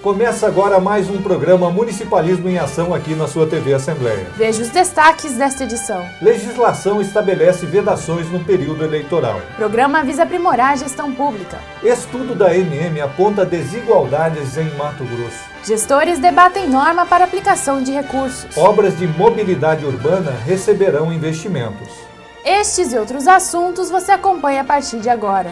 Começa agora mais um programa Municipalismo em Ação aqui na sua TV Assembleia. Veja os destaques desta edição. Legislação estabelece vedações no período eleitoral. Programa visa aprimorar a gestão pública. Estudo da MM aponta desigualdades em Mato Grosso. Gestores debatem norma para aplicação de recursos. Obras de mobilidade urbana receberão investimentos. Estes e outros assuntos você acompanha a partir de agora.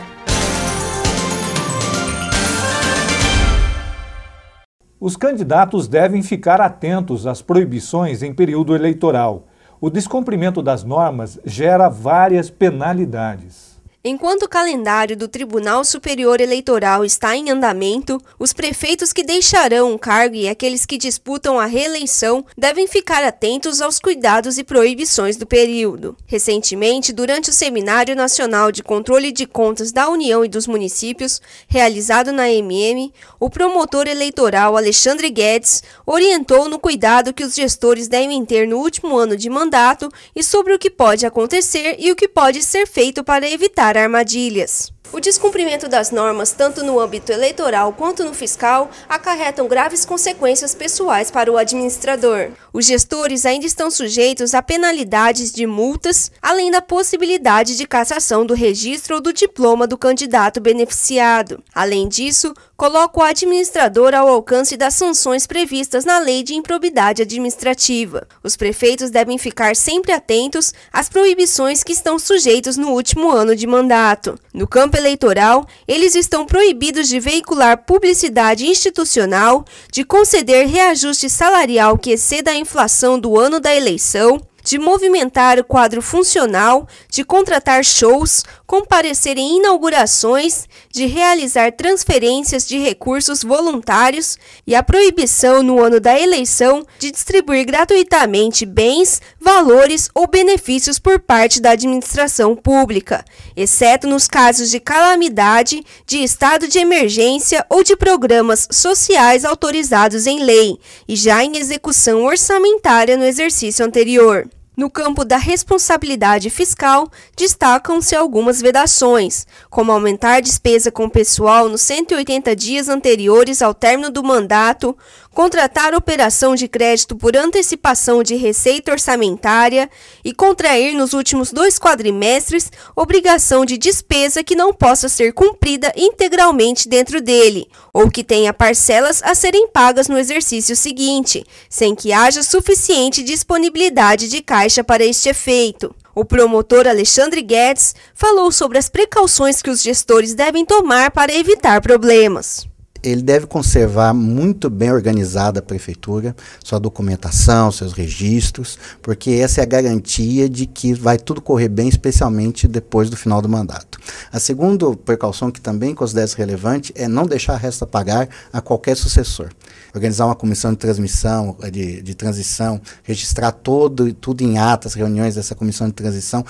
Os candidatos devem ficar atentos às proibições em período eleitoral. O descumprimento das normas gera várias penalidades. Enquanto o calendário do Tribunal Superior Eleitoral está em andamento, os prefeitos que deixarão o cargo e aqueles que disputam a reeleição devem ficar atentos aos cuidados e proibições do período. Recentemente, durante o Seminário Nacional de Controle de Contas da União e dos Municípios, realizado na MM, o promotor eleitoral Alexandre Guedes orientou no cuidado que os gestores devem ter no último ano de mandato e sobre o que pode acontecer e o que pode ser feito para evitar armadilhas. O descumprimento das normas, tanto no âmbito eleitoral quanto no fiscal, acarretam graves consequências pessoais para o administrador. Os gestores ainda estão sujeitos a penalidades de multas, além da possibilidade de cassação do registro ou do diploma do candidato beneficiado. Além disso, coloca o administrador ao alcance das sanções previstas na Lei de Improbidade Administrativa. Os prefeitos devem ficar sempre atentos às proibições que estão sujeitos no último ano de mandato. No campo eleitoral, eles estão proibidos de veicular publicidade institucional, de conceder reajuste salarial que exceda a inflação do ano da eleição, de movimentar o quadro funcional, de contratar shows, comparecer em inaugurações, de realizar transferências de recursos voluntários e a proibição no ano da eleição de distribuir gratuitamente bens, valores ou benefícios por parte da administração pública, exceto nos casos de calamidade, de estado de emergência ou de programas sociais autorizados em lei e já em execução orçamentária no exercício anterior. No campo da responsabilidade fiscal, destacam-se algumas vedações, como aumentar despesa com pessoal nos 180 dias anteriores ao término do mandato, contratar operação de crédito por antecipação de receita orçamentária e contrair nos últimos 2 quadrimestres obrigação de despesa que não possa ser cumprida integralmente dentro dele, ou que tenha parcelas a serem pagas no exercício seguinte, sem que haja suficiente disponibilidade de caixa para este efeito. O promotor Alexandre Guedes falou sobre as precauções que os gestores devem tomar para evitar problemas. Ele deve conservar muito bem organizada a prefeitura, sua documentação, seus registros, porque essa é a garantia de que vai tudo correr bem, especialmente depois do final do mandato. A segunda precaução que também considero relevante é não deixar a resta pagar a qualquer sucessor. Organizar uma comissão de transmissão, de transição, registrar tudo em atas, reuniões dessa comissão de transição,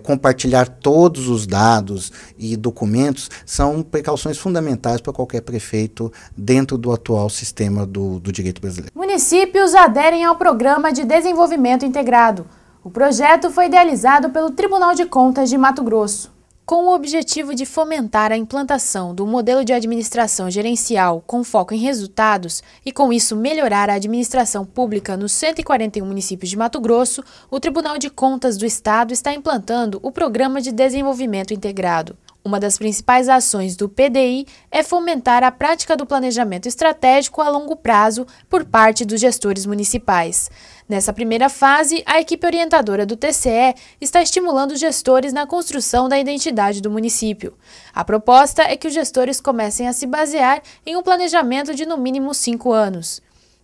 compartilhar todos os dados e documentos, são precauções fundamentais para qualquer prefeito dentro do atual sistema do direito brasileiro. Municípios aderem ao Programa de Desenvolvimento Integrado. O projeto foi idealizado pelo Tribunal de Contas de Mato Grosso. Com o objetivo de fomentar a implantação do modelo de administração gerencial com foco em resultados e, com isso, melhorar a administração pública nos 141 municípios de Mato Grosso, o Tribunal de Contas do Estado está implantando o Programa de Desenvolvimento Integrado. Uma das principais ações do PDI é fomentar a prática do planejamento estratégico a longo prazo por parte dos gestores municipais. Nessa primeira fase, a equipe orientadora do TCE está estimulando os gestores na construção da identidade do município. A proposta é que os gestores comecem a se basear em um planejamento de no mínimo 5 anos.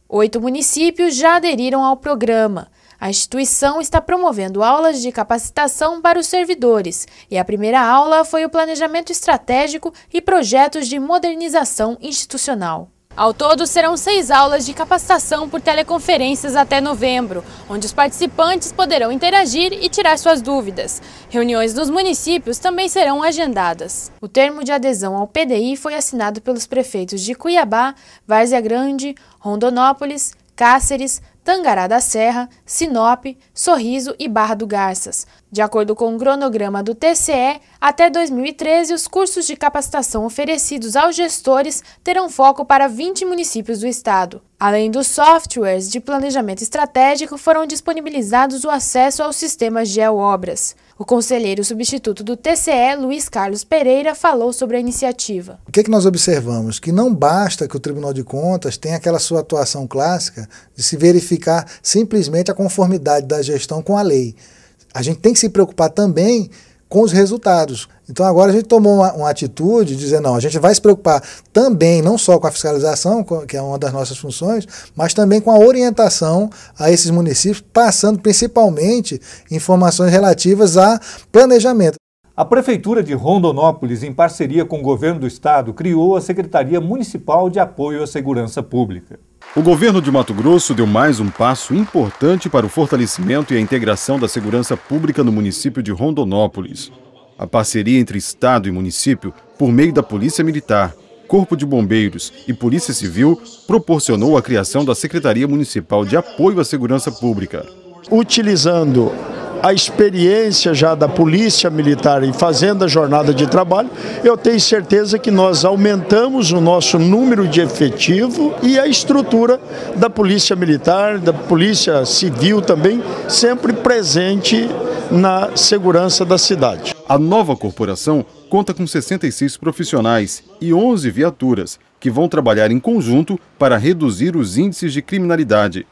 8 municípios já aderiram ao programa. A instituição está promovendo aulas de capacitação para os servidores e a primeira aula foi o planejamento estratégico e projetos de modernização institucional. Ao todo, serão 6 aulas de capacitação por teleconferências até novembro, onde os participantes poderão interagir e tirar suas dúvidas. Reuniões nos municípios também serão agendadas. O termo de adesão ao PDI foi assinado pelos prefeitos de Cuiabá, Várzea Grande, Rondonópolis, Cáceres, Tangará da Serra, Sinop, Sorriso e Barra do Garças. De acordo com o cronograma do TCE, até 2013, os cursos de capacitação oferecidos aos gestores terão foco para 20 municípios do estado. Além dos softwares de planejamento estratégico, foram disponibilizados o acesso aos sistemas GeoObras. O conselheiro substituto do TCE, Luiz Carlos Pereira, falou sobre a iniciativa. O que nós observamos? Que não basta que o Tribunal de Contas tenha aquela sua atuação clássica de se verificar simplesmente a conformidade da gestão com a lei. A gente tem que se preocupar também com os resultados. Então agora a gente tomou uma atitude de dizer, não, a gente vai se preocupar também, não só com a fiscalização, que é uma das nossas funções, mas também com a orientação a esses municípios, passando principalmente informações relativas a planejamento. A Prefeitura de Rondonópolis, em parceria com o Governo do Estado, criou a Secretaria Municipal de Apoio à Segurança Pública. O governo de Mato Grosso deu mais um passo importante para o fortalecimento e a integração da segurança pública no município de Rondonópolis. A parceria entre Estado e município, por meio da Polícia Militar, Corpo de Bombeiros e Polícia Civil, proporcionou a criação da Secretaria Municipal de Apoio à Segurança Pública. Utilizando a experiência já da Polícia Militar em fazendo a jornada de trabalho, eu tenho certeza que nós aumentamos o nosso número de efetivo e a estrutura da Polícia Militar, da Polícia Civil também, sempre presente na segurança da cidade. A nova corporação conta com 66 profissionais e 11 viaturas, que vão trabalhar em conjunto para reduzir os índices de criminalidade.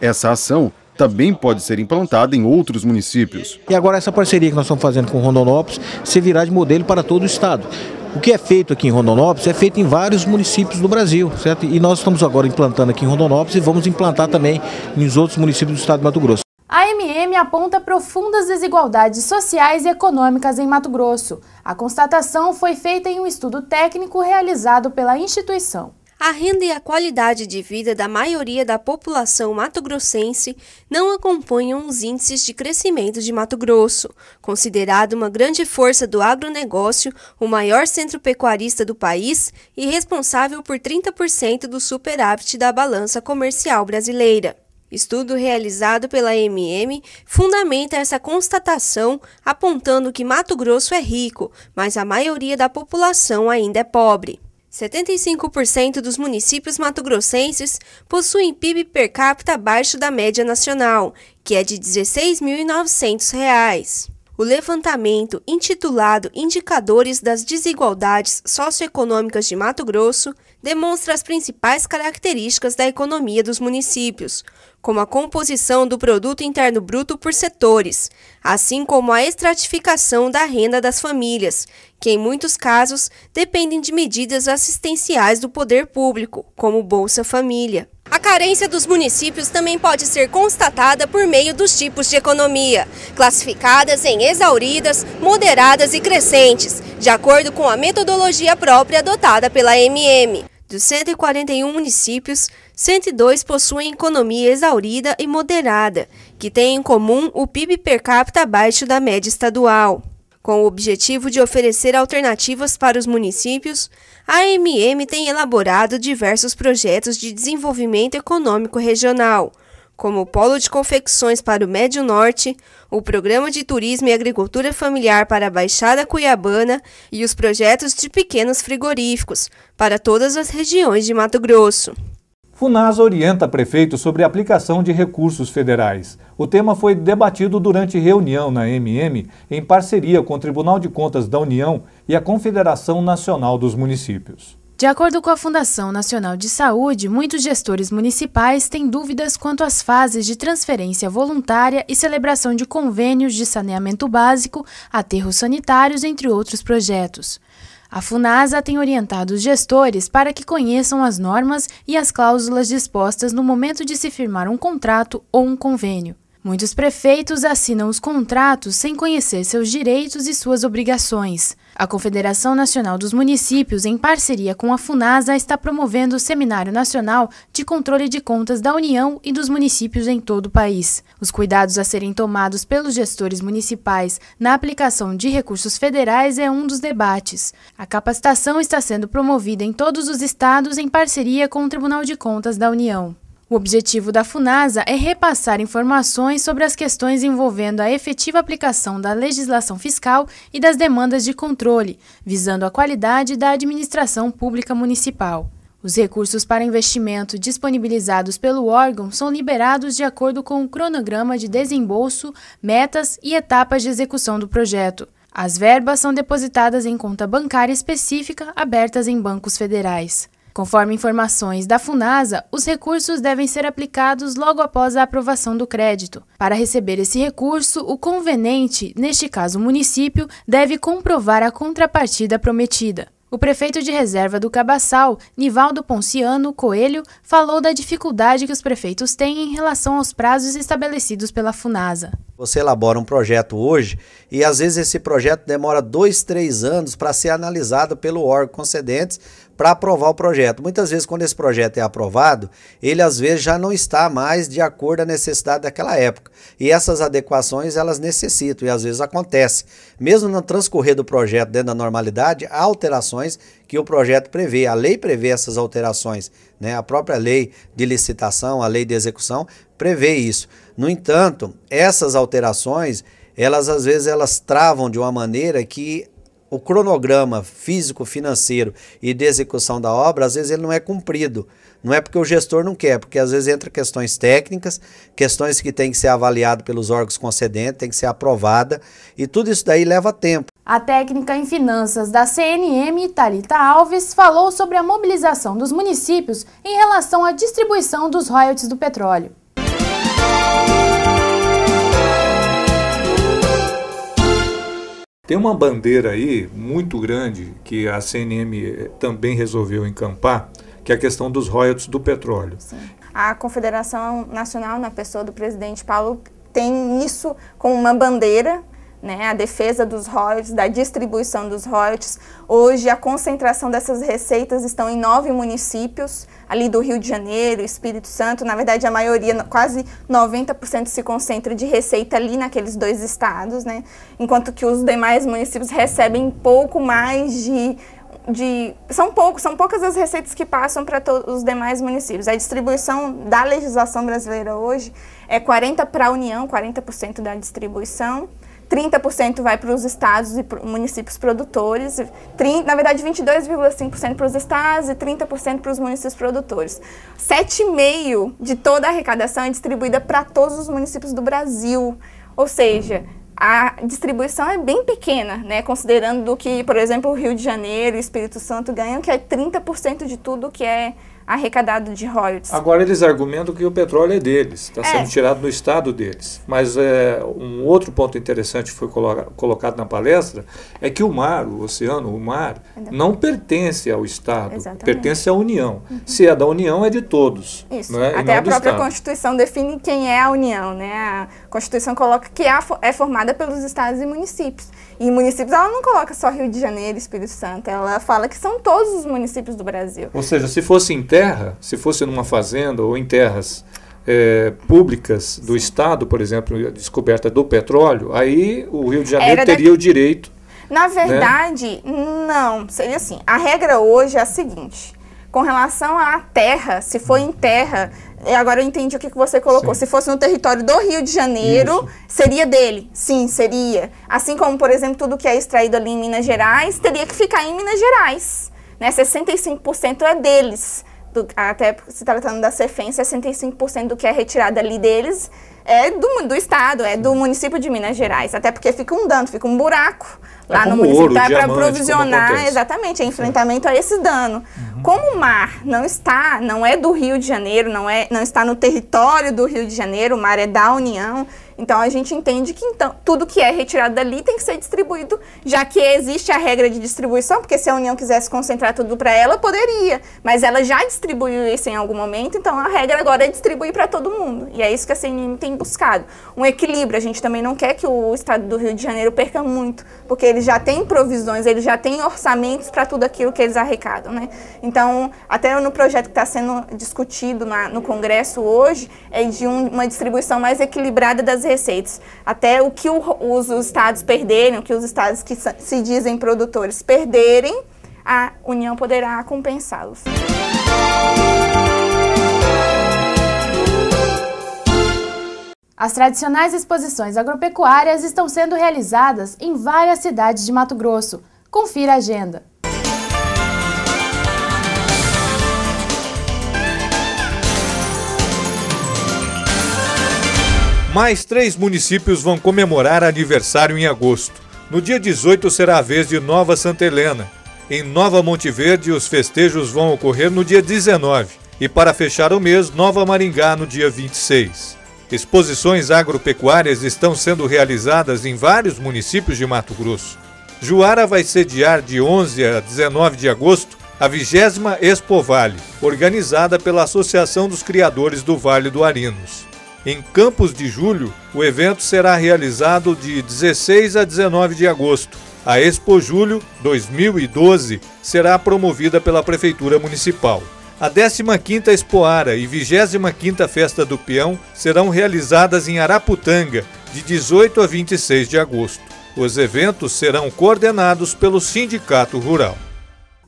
Essa ação também pode ser implantada em outros municípios. E agora essa parceria que nós estamos fazendo com Rondonópolis servirá de modelo para todo o estado. O que é feito aqui em Rondonópolis é feito em vários municípios do Brasil, certo? E nós estamos agora implantando aqui em Rondonópolis e vamos implantar também nos outros municípios do estado de Mato Grosso. A AMM aponta profundas desigualdades sociais e econômicas em Mato Grosso. A constatação foi feita em um estudo técnico realizado pela instituição. A renda e a qualidade de vida da maioria da população mato-grossense não acompanham os índices de crescimento de Mato Grosso. Considerado uma grande força do agronegócio, o maior centro pecuarista do país e responsável por 30% do superávit da balança comercial brasileira. Estudo realizado pela AMM fundamenta essa constatação, apontando que Mato Grosso é rico, mas a maioria da população ainda é pobre. 75% dos municípios mato-grossenses possuem PIB per capita abaixo da média nacional, que é de R$ 16.900. O levantamento, intitulado Indicadores das Desigualdades Socioeconômicas de Mato Grosso, demonstra as principais características da economia dos municípios, como a composição do Produto Interno Bruto por setores, assim como a estratificação da renda das famílias, que em muitos casos dependem de medidas assistenciais do poder público, como Bolsa Família. A carência dos municípios também pode ser constatada por meio dos tipos de economia, classificadas em exauridas, moderadas e crescentes, de acordo com a metodologia própria adotada pela AMM. Dos 141 municípios, 102 possuem economia exaurida e moderada, que têm em comum o PIB per capita abaixo da média estadual. Com o objetivo de oferecer alternativas para os municípios, a AMM tem elaborado diversos projetos de desenvolvimento econômico regional, como o Polo de Confecções para o Médio Norte, o Programa de Turismo e Agricultura Familiar para a Baixada Cuiabana e os projetos de pequenos frigoríficos para todas as regiões de Mato Grosso. Funasa orienta prefeitos sobre a aplicação de recursos federais. O tema foi debatido durante reunião na AMM em parceria com o Tribunal de Contas da União e a Confederação Nacional dos Municípios. De acordo com a Fundação Nacional de Saúde, muitos gestores municipais têm dúvidas quanto às fases de transferência voluntária e celebração de convênios de saneamento básico, aterros sanitários, entre outros projetos. A Funasa tem orientado os gestores para que conheçam as normas e as cláusulas dispostas no momento de se firmar um contrato ou um convênio. Muitos prefeitos assinam os contratos sem conhecer seus direitos e suas obrigações. A Confederação Nacional dos Municípios, em parceria com a Funasa, está promovendo o Seminário Nacional de Controle de Contas da União e dos municípios em todo o país. Os cuidados a serem tomados pelos gestores municipais na aplicação de recursos federais é um dos debates. A capacitação está sendo promovida em todos os estados em parceria com o Tribunal de Contas da União. O objetivo da Funasa é repassar informações sobre as questões envolvendo a efetiva aplicação da legislação fiscal e das demandas de controle, visando a qualidade da administração pública municipal. Os recursos para investimento disponibilizados pelo órgão são liberados de acordo com o cronograma de desembolso, metas e etapas de execução do projeto. As verbas são depositadas em conta bancária específica abertas em bancos federais. Conforme informações da Funasa, os recursos devem ser aplicados logo após a aprovação do crédito. Para receber esse recurso, o convenente, neste caso o município, deve comprovar a contrapartida prometida. O prefeito de reserva do Cabaçal, Nivaldo Ponciano Coelho, falou da dificuldade que os prefeitos têm em relação aos prazos estabelecidos pela Funasa. Você elabora um projeto hoje e às vezes esse projeto demora 2, 3 anos para ser analisado pelo órgão concedente para aprovar o projeto. Muitas vezes quando esse projeto é aprovado, ele às vezes já não está mais de acordo com a necessidade daquela época. E essas adequações elas necessitam e às vezes acontece. Mesmo no transcorrer do projeto dentro da normalidade, há alterações que o projeto prevê. A lei prevê essas alterações, né? A própria lei de licitação, a lei de execução prevê isso. No entanto, essas alterações, elas às vezes elas travam de uma maneira que o cronograma físico, financeiro e de execução da obra, às vezes ele não é cumprido. Não é porque o gestor não quer, porque às vezes entra questões técnicas, questões que têm que ser avaliadas pelos órgãos concedentes, tem que ser aprovada, e tudo isso daí leva tempo. A técnica em finanças da CNM, Thalita Alves, falou sobre a mobilização dos municípios em relação à distribuição dos royalties do petróleo. Tem uma bandeira aí muito grande que a CNM também resolveu encampar, que é a questão dos royalties do petróleo. Sim. A Confederação Nacional, na pessoa do presidente Paulo, tem isso como uma bandeira, né, a defesa dos royalties, da distribuição dos royalties. Hoje a concentração dessas receitas estão em 9 municípios, ali do Rio de Janeiro, Espírito Santo. Na verdade a maioria, quase 90% se concentra de receita ali naqueles 2 estados, né, enquanto que os demais municípios recebem pouco mais são poucas as receitas que passam para os demais municípios. A distribuição da legislação brasileira hoje é 40% para a União, 40% da distribuição, 30% vai para os estados e municípios produtores, na verdade 22,5% para os estados e 30% para os municípios produtores. 7,5% de toda a arrecadação é distribuída para todos os municípios do Brasil, ou seja, a distribuição é bem pequena, né, considerando que, por exemplo, o Rio de Janeiro e o Espírito Santo ganham, que é 30% de tudo que é arrecadado de royalties. Agora eles argumentam que o petróleo é deles, está sendo tirado do estado deles. Mas um outro ponto interessante que foi colocado na palestra é que o mar, o oceano, o mar, não pertence ao estado, pertence à União. Se é da União, é de todos. Isso, né? Até a própria Constituição define quem é a União, né? A Constituição coloca que é formada pelos estados e municípios. E municípios, ela não coloca só Rio de Janeiro e Espírito Santo, ela fala que são todos os municípios do Brasil. Ou seja, se fosse em terra, se fosse numa fazenda ou em terras públicas do estado, por exemplo, descoberta do petróleo, aí o Rio de Janeiro teria o direito. Na verdade, não, seria assim. A regra hoje é a seguinte: com relação à terra, se for em terra, agora eu entendi o que você colocou. Sim. Se fosse no território do Rio de Janeiro, seria dele. Sim, seria. Assim como, por exemplo, tudo que é extraído ali em Minas Gerais, teria que ficar em Minas Gerais. Né? 65% é deles. Até se tratando da Cefem, 65% do que é retirado ali deles é do estado, é do município de Minas Gerais. Até porque fica um dano, fica um buraco lá no município para provisionar, exatamente, enfrentamento a esse dano. Como o mar não é do Rio de Janeiro, não está no território do Rio de Janeiro, o mar é da União. Então a gente entende que tudo que é retirado dali tem que ser distribuído, já que existe a regra de distribuição, porque se a União quisesse concentrar tudo para ela, poderia. Mas ela já distribuiu isso em algum momento, então a regra agora é distribuir para todo mundo. E é isso que a CNM tem buscado. Um equilíbrio. A gente também não quer que o estado do Rio de Janeiro perca muito, porque eles já têm provisões, eles já têm orçamentos para tudo aquilo que eles arrecadam, né? Então, até no projeto que está sendo discutido no Congresso hoje, é de uma distribuição mais equilibrada das receitas. Até o que os estados perderem, o que os estados que se dizem produtores perderem, a União poderá compensá-los. As tradicionais exposições agropecuárias estão sendo realizadas em várias cidades de Mato Grosso. Confira a agenda. Mais 3 municípios vão comemorar aniversário em agosto. No dia 18 será a vez de Nova Santa Helena. Em Nova Monte Verde, os festejos vão ocorrer no dia 19. E para fechar o mês, Nova Maringá no dia 26. Exposições agropecuárias estão sendo realizadas em vários municípios de Mato Grosso. Juara vai sediar de 11 a 19 de agosto a 20ª Expo Vale, organizada pela Associação dos Criadores do Vale do Arinos. Em Campos de Julho, o evento será realizado de 16 a 19 de agosto. A Expo Julho 2012 será promovida pela Prefeitura Municipal. A 15ª Expoara e 25ª Festa do Peão serão realizadas em Araputanga, de 18 a 26 de agosto. Os eventos serão coordenados pelo Sindicato Rural.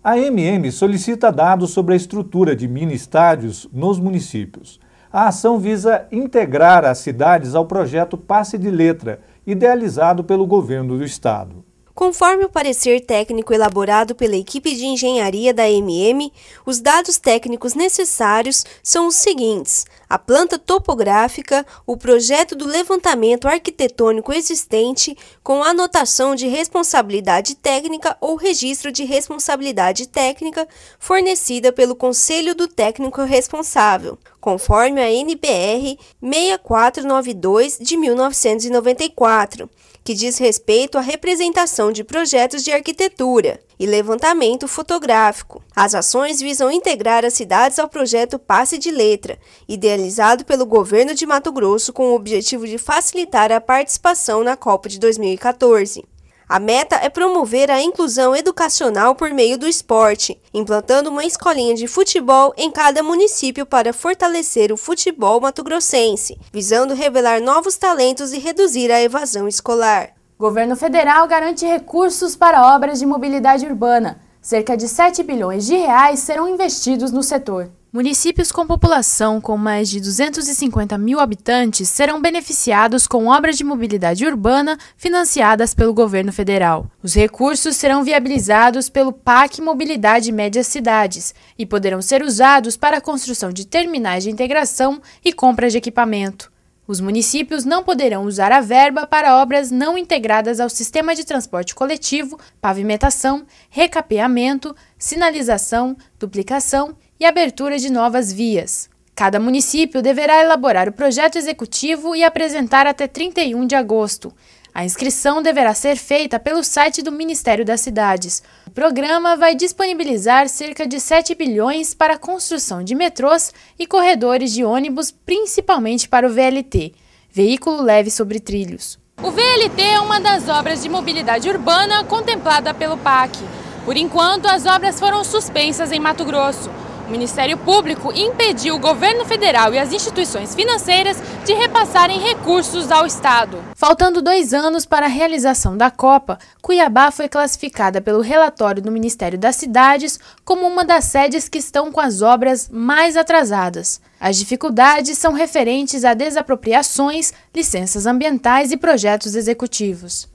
A MM solicita dados sobre a estrutura de mini-estádios nos municípios. A ação visa integrar as cidades ao projeto Passe de Letra, idealizado pelo governo do estado. Conforme o parecer técnico elaborado pela equipe de engenharia da MM, os dados técnicos necessários são os seguintes: a planta topográfica, o projeto do levantamento arquitetônico existente com anotação de responsabilidade técnica ou registro de responsabilidade técnica fornecida pelo Conselho do Técnico Responsável, conforme a NBR 6492 de 1994. Que diz respeito à representação de projetos de arquitetura e levantamento fotográfico. As ações visam integrar as cidades ao projeto Passe de Letra, idealizado pelo governo de Mato Grosso com o objetivo de facilitar a participação na Copa de 2014. A meta é promover a inclusão educacional por meio do esporte, implantando uma escolinha de futebol em cada município para fortalecer o futebol mato-grossense, visando revelar novos talentos e reduzir a evasão escolar. O governo federal garante recursos para obras de mobilidade urbana. Cerca de 7 bilhões de reais serão investidos no setor. Municípios com população com mais de 250 mil habitantes serão beneficiados com obras de mobilidade urbana financiadas pelo governo federal. Os recursos serão viabilizados pelo PAC Mobilidade Médias Cidades e poderão ser usados para a construção de terminais de integração e compra de equipamento. Os municípios não poderão usar a verba para obras não integradas ao sistema de transporte coletivo, pavimentação, recapeamento, sinalização, duplicação e abertura de novas vias. Cada município deverá elaborar o projeto executivo e apresentar até 31 de agosto. A inscrição deverá ser feita pelo site do Ministério das Cidades. O programa vai disponibilizar cerca de 7 bilhões para a construção de metrôs e corredores de ônibus, principalmente para o VLT, veículo leve sobre trilhos. O VLT é uma das obras de mobilidade urbana contemplada pelo PAC. Por enquanto, as obras foram suspensas em Mato Grosso. O Ministério Público impediu o governo federal e as instituições financeiras de repassarem recursos ao Estado. Faltando 2 anos para a realização da Copa, Cuiabá foi classificada pelo relatório do Ministério das Cidades como uma das sedes que estão com as obras mais atrasadas. As dificuldades são referentes a desapropriações, licenças ambientais e projetos executivos.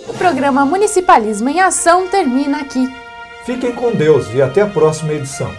O programa Municipalismo em Ação termina aqui. Fiquem com Deus e até a próxima edição.